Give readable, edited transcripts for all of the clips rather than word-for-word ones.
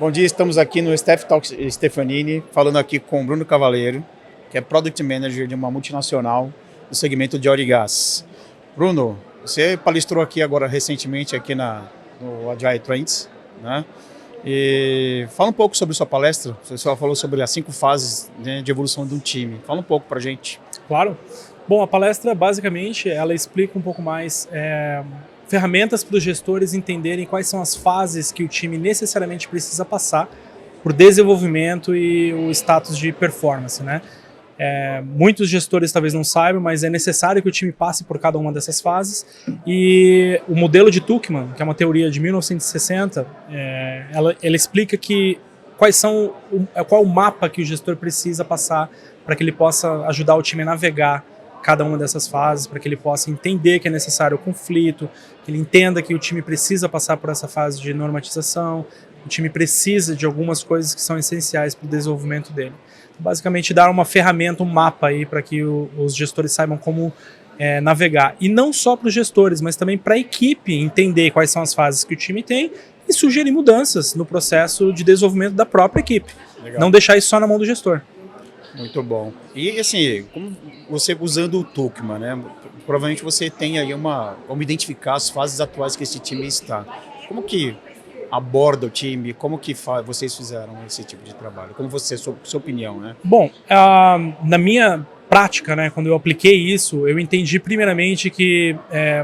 Bom dia, estamos aqui no Staff Talk Stefanini, falando aqui com o Bruno Cavaleiro, que é Product Manager de uma multinacional do segmento de óleo e gás. Bruno, você palestrou aqui agora recentemente aqui no Agile Trends, né? E fala um pouco sobre sua palestra. Você só falou sobre as 5 fases, né, de evolução de um time. Fala um pouco pra gente. Claro. Bom, a palestra basicamente ela explica um pouco mais ferramentas para os gestores entenderem quais são as fases que o time necessariamente precisa passar para o desenvolvimento e o status de performance, né? Muitos gestores talvez não saibam, mas é necessário que o time passe por cada uma dessas fases. E o modelo de Tuckman, que é uma teoria de 1960, ela explica que qual o mapa que o gestor precisa passar para que ele possa ajudar o time a navegar cada uma dessas fases, para que ele possa entender que é necessário o conflito, que ele entenda que o time precisa passar por essa fase de normatização, o time precisa de algumas coisas que são essenciais para o desenvolvimento dele. Basicamente dar uma ferramenta, um mapa aí para que os gestores saibam como navegar. E não só para os gestores, mas também para a equipe entender quais são as fases que o time tem e sugerir mudanças no processo de desenvolvimento da própria equipe. Legal. Não deixar isso só na mão do gestor. Muito bom. E assim, como você usando o Tuckman, né? Provavelmente você tem aí como identificar as fases atuais que esse time está. Como que aborda o time? Como que vocês fizeram esse tipo de trabalho? Como você, sua opinião, né? Bom, na minha prática, né, quando eu apliquei isso, eu entendi primeiramente que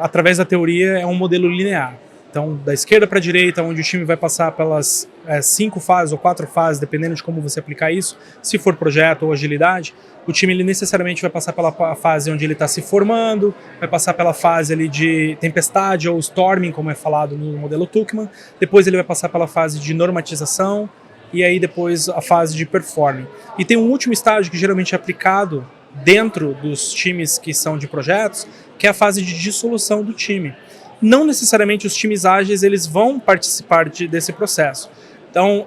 através da teoria é um modelo linear. Então, da esquerda para a direita, onde o time vai passar pelas 5 fases ou 4 fases, dependendo de como você aplicar isso, se for projeto ou agilidade, o time ele necessariamente vai passar pela fase onde ele está se formando, vai passar pela fase ali de tempestade ou storming, como é falado no modelo Tuckman, depois ele vai passar pela fase de normatização e aí depois a fase de performing. E tem um último estágio que geralmente é aplicado dentro dos times que são de projetos, que é a fase de dissolução do time. Não necessariamente os times ágeis eles vão participar desse processo. Então,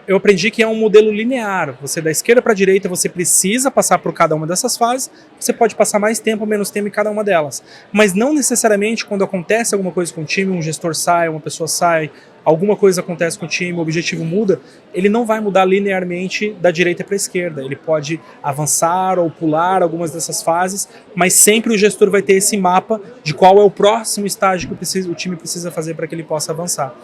eu aprendi que é um modelo linear. Você da esquerda para a direita, você precisa passar por cada uma dessas fases. Você pode passar mais tempo ou menos tempo em cada uma delas. Mas não necessariamente quando acontece alguma coisa com o time, um gestor sai, uma pessoa sai, alguma coisa acontece com o time, o objetivo muda, ele não vai mudar linearmente da direita para a esquerda. Ele pode avançar ou pular algumas dessas fases, mas sempre o gestor vai ter esse mapa de qual é o próximo estágio que o time precisa fazer para que ele possa avançar.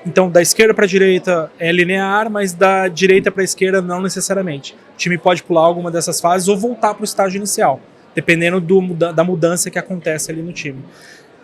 Então, da esquerda para a direita é linear, mas da direita para a esquerda não necessariamente. O time pode pular alguma dessas fases ou voltar para o estágio inicial, dependendo da mudança que acontece ali no time.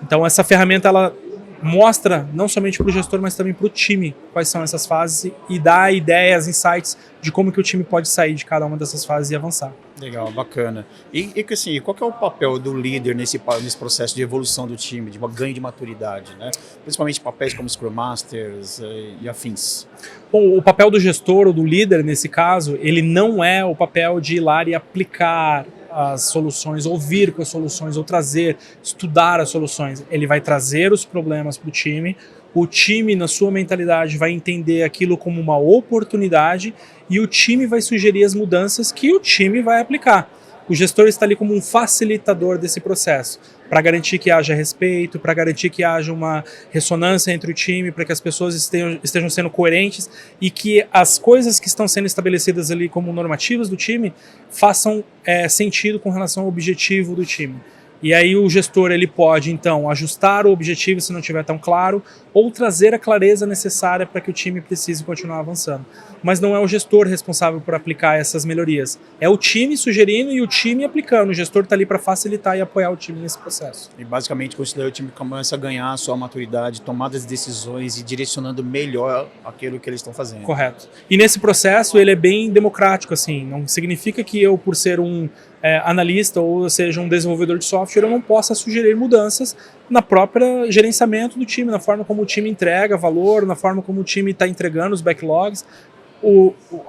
Então, essa ferramenta ela mostra não somente para o gestor, mas também para o time quais são essas fases e dá ideias, insights de como que o time pode sair de cada uma dessas fases e avançar. Legal, bacana. E assim, qual que é o papel do líder nesse processo de evolução do time, de ganho de maturidade, né? Principalmente papéis como Scrum Masters e afins. Bom, o papel do gestor ou do líder, nesse caso, ele não é o papel de ir lá e aplicar as soluções, ou vir com as soluções, ou trazer, estudar as soluções. Ele vai trazer os problemas para o time, na sua mentalidade, vai entender aquilo como uma oportunidade e o time vai sugerir as mudanças que o time vai aplicar. O gestor está ali como um facilitador desse processo, para garantir que haja respeito, para garantir que haja uma ressonância entre o time, para que as pessoas estejam sendo coerentes e que as coisas que estão sendo estabelecidas ali como normativas do time façam sentido com relação ao objetivo do time. E aí o gestor ele pode, então, ajustar o objetivo se não estiver tão claro ou trazer a clareza necessária para que o time precise continuar avançando. Mas não é o gestor responsável por aplicar essas melhorias. É o time sugerindo e o time aplicando. O gestor está ali para facilitar e apoiar o time nesse processo. E basicamente, com isso daí, o time começa a ganhar a sua maturidade, tomada de decisões e direcionando melhor aquilo que eles estão fazendo. Correto. E nesse processo ele é bem democrático, assim. Não significa que eu, por ser um analista ou seja um desenvolvedor de software, eu não possa sugerir mudanças na própria gerenciamento do time, na forma como o time entrega valor, na forma como o time está entregando os backlogs.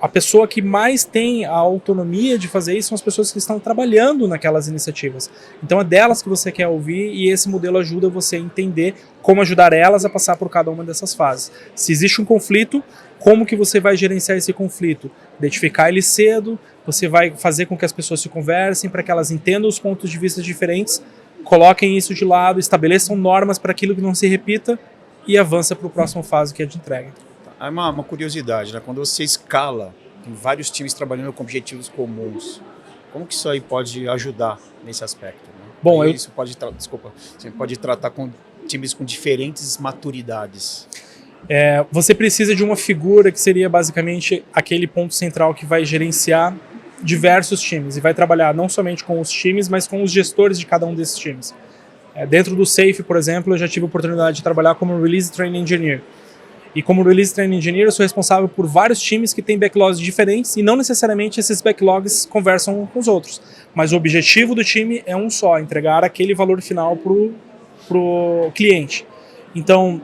A pessoa que mais tem a autonomia de fazer isso são as pessoas que estão trabalhando naquelas iniciativas. Então é delas que você quer ouvir e esse modelo ajuda você a entender como ajudar elas a passar por cada uma dessas fases. Se existe um conflito, como que você vai gerenciar esse conflito? Identificar ele cedo, você vai fazer com que as pessoas se conversem para que elas entendam os pontos de vista diferentes, coloquem isso de lado, estabeleçam normas para aquilo que não se repita e avança para a próxima fase que é de entrega. Há uma curiosidade, né? Quando você escala, tem vários times trabalhando com objetivos comuns. Como que isso aí pode ajudar nesse aspecto? Né? Bom, Isso pode, você pode tratar com times com diferentes maturidades. Você precisa de uma figura que seria basicamente aquele ponto central que vai gerenciar diversos times e vai trabalhar não somente com os times, mas com os gestores de cada um desses times. Dentro do Safe, por exemplo, eu já tive a oportunidade de trabalhar como Release Train Engineer. E como Release Train Engineer, eu sou responsável por vários times que têm backlogs diferentes e não necessariamente esses backlogs conversam com os outros. Mas o objetivo do time é um só, entregar aquele valor final para o cliente. Então,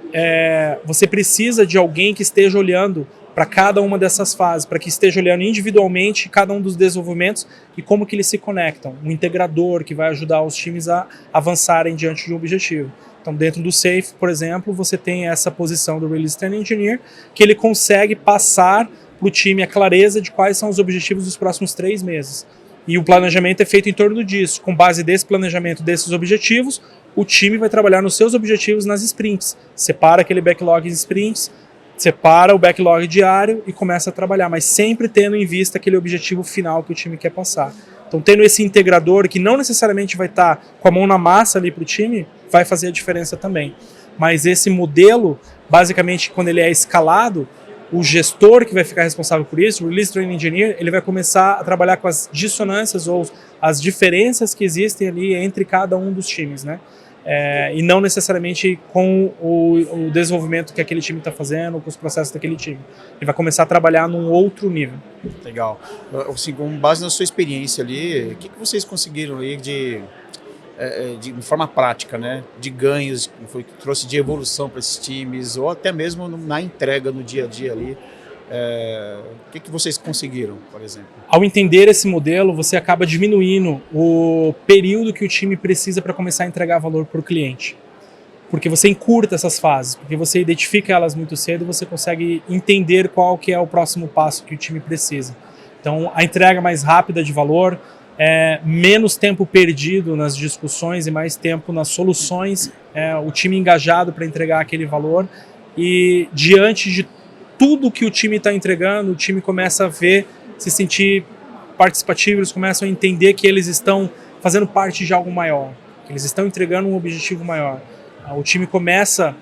você precisa de alguém que esteja olhando para cada uma dessas fases, para que esteja olhando individualmente cada um dos desenvolvimentos e como que eles se conectam. Um integrador que vai ajudar os times a avançarem diante de um objetivo. Então, dentro do Safe, por exemplo, você tem essa posição do Release Train Engineer, que ele consegue passar para o time a clareza de quais são os objetivos dos próximos 3 meses. E o planejamento é feito em torno disso. Com base desse planejamento, desses objetivos, o time vai trabalhar nos seus objetivos nas sprints. Separa aquele backlog em sprints, separa o backlog diário e começa a trabalhar, mas sempre tendo em vista aquele objetivo final que o time quer passar. Então, tendo esse integrador que não necessariamente vai estar com a mão na massa ali para o time, vai fazer a diferença também. Mas esse modelo, basicamente, quando ele é escalado, o gestor que vai ficar responsável por isso, o Release Train Engineer, ele vai começar a trabalhar com as dissonâncias ou as diferenças que existem ali entre cada um dos times, né? E não necessariamente com o desenvolvimento que aquele time está fazendo, com os processos daquele time. Ele vai começar a trabalhar num outro nível. Legal. Assim, com base na sua experiência ali, o que vocês conseguiram aí de forma prática, né? De ganhos, que trouxe de evolução para esses times, ou até mesmo na entrega no dia a dia ali? O que vocês conseguiram, por exemplo? Ao entender esse modelo, você acaba diminuindo o período que o time precisa para começar a entregar valor para o cliente. Porque você encurta essas fases, porque você identifica elas muito cedo e você consegue entender qual que é o próximo passo que o time precisa. Então, a entrega mais rápida de valor, menos tempo perdido nas discussões e mais tempo nas soluções, o time engajado para entregar aquele valor e diante de tudo que o time está entregando, o time começa a se sentir participativo, eles começam a entender que eles estão fazendo parte de algo maior, que eles estão entregando um objetivo maior. O time começa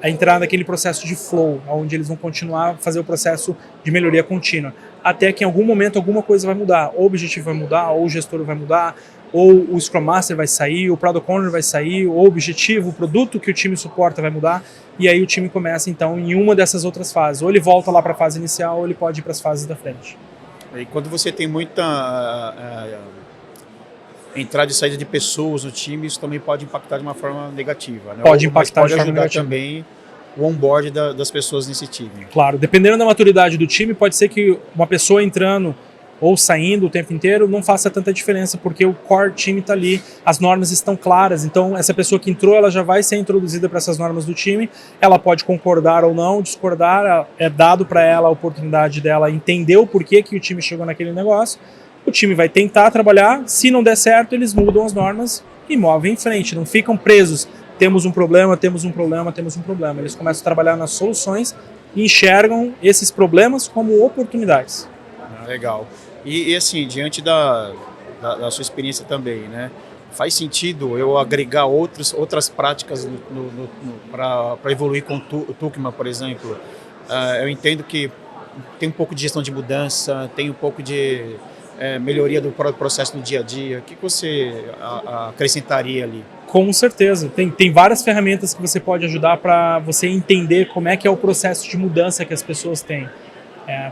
a entrar naquele processo de flow, onde eles vão continuar a fazer o processo de melhoria contínua, até que em algum momento alguma coisa vai mudar, ou o objetivo vai mudar, ou o gestor vai mudar, ou o Scrum Master vai sair, o Product Owner vai sair, ou o objetivo, o produto que o time suporta vai mudar, e aí o time começa então em uma dessas outras fases, ou ele volta lá para a fase inicial, ou ele pode ir para as fases da frente. E quando você tem muita entrada e saída de pessoas no time, isso também pode impactar de uma forma negativa, né? Pode impactar de forma ajudar negativa também o onboard das pessoas nesse time. Claro, dependendo da maturidade do time, pode ser que uma pessoa entrando ou saindo o tempo inteiro não faça tanta diferença, porque o core time está ali, as normas estão claras, então essa pessoa que entrou, ela já vai ser introduzida para essas normas do time, ela pode concordar ou não, discordar, é dado para ela a oportunidade dela entender o porquê que o time chegou naquele negócio, o time vai tentar trabalhar, se não der certo, eles mudam as normas e movem em frente, não ficam presos, temos um problema, temos um problema, temos um problema, eles começam a trabalhar nas soluções e enxergam esses problemas como oportunidades. Legal. E assim, diante da sua experiência também, né? Faz sentido eu agregar outras práticas para evoluir com o Tuckman, por exemplo? Eu entendo que tem um pouco de gestão de mudança, tem um pouco de melhoria do processo no dia a dia. O que você acrescentaria ali? Com certeza. Tem várias ferramentas que você pode ajudar para você entender como é que é o processo de mudança que as pessoas têm.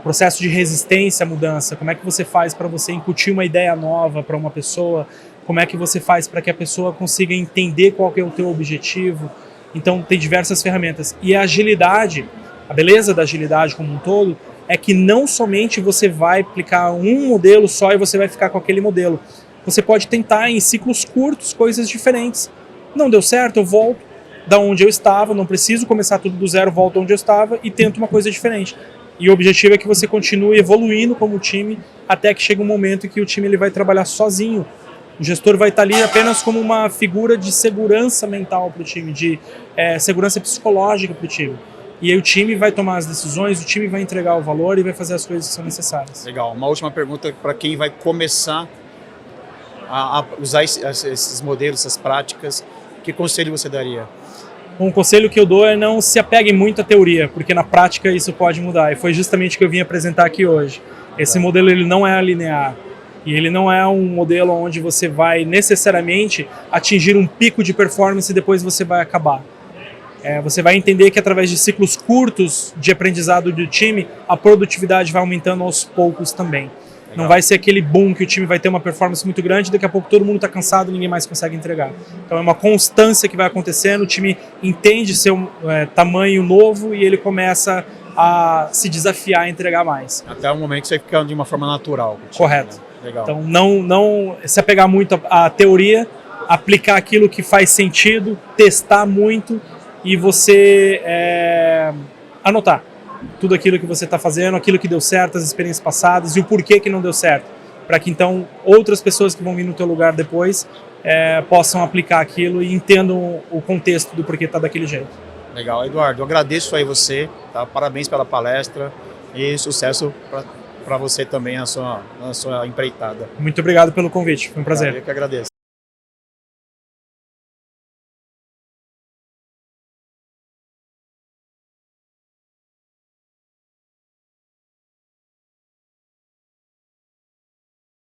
Processo de resistência à mudança, como é que você faz para você incutir uma ideia nova para uma pessoa, como é que você faz para que a pessoa consiga entender qual que é o teu objetivo. Então tem diversas ferramentas. E a agilidade, a beleza da agilidade como um todo, é que não somente você vai aplicar um modelo só e você vai ficar com aquele modelo. Você pode tentar em ciclos curtos coisas diferentes. Não deu certo, eu volto da onde eu estava, não preciso começar tudo do zero, volto onde eu estava e tento uma coisa diferente. E o objetivo é que você continue evoluindo como time até que chegue um momento em que o time ele vai trabalhar sozinho. O gestor vai estar ali apenas como uma figura de segurança mental para o time, de segurança psicológica para o time. e aí o time vai tomar as decisões, o time vai entregar o valor e vai fazer as coisas que são necessárias. Legal. Uma última pergunta para quem vai começar a usar esses modelos, essas práticas. Que conselho você daria? Um conselho que eu dou é não se apegue muito à teoria, porque na prática isso pode mudar. E foi justamente o que eu vim apresentar aqui hoje. Esse modelo ele não é linear. E ele não é um modelo onde você vai necessariamente atingir um pico de performance e depois você vai acabar. Você vai entender que através de ciclos curtos de aprendizado do time, a produtividade vai aumentando aos poucos também. Legal. Não vai ser aquele boom que o time vai ter uma performance muito grande e daqui a pouco todo mundo está cansado e ninguém mais consegue entregar. Então é uma constância que vai acontecendo, o time entende seu tamanho novo e ele começa a se desafiar a entregar mais. Até o momento que você fica de uma forma natural. Correto. Né? Legal. Então não se apegar muito à teoria, aplicar aquilo que faz sentido, testar muito e você anotar tudo aquilo que você está fazendo, aquilo que deu certo, as experiências passadas e o porquê que não deu certo, para que então outras pessoas que vão vir no teu lugar depois possam aplicar aquilo e entendam o contexto do porquê está daquele jeito. Legal, Eduardo, eu agradeço aí você, tá? Parabéns pela palestra e sucesso para você também na sua empreitada. Muito obrigado pelo convite, foi um prazer. Eu que agradeço.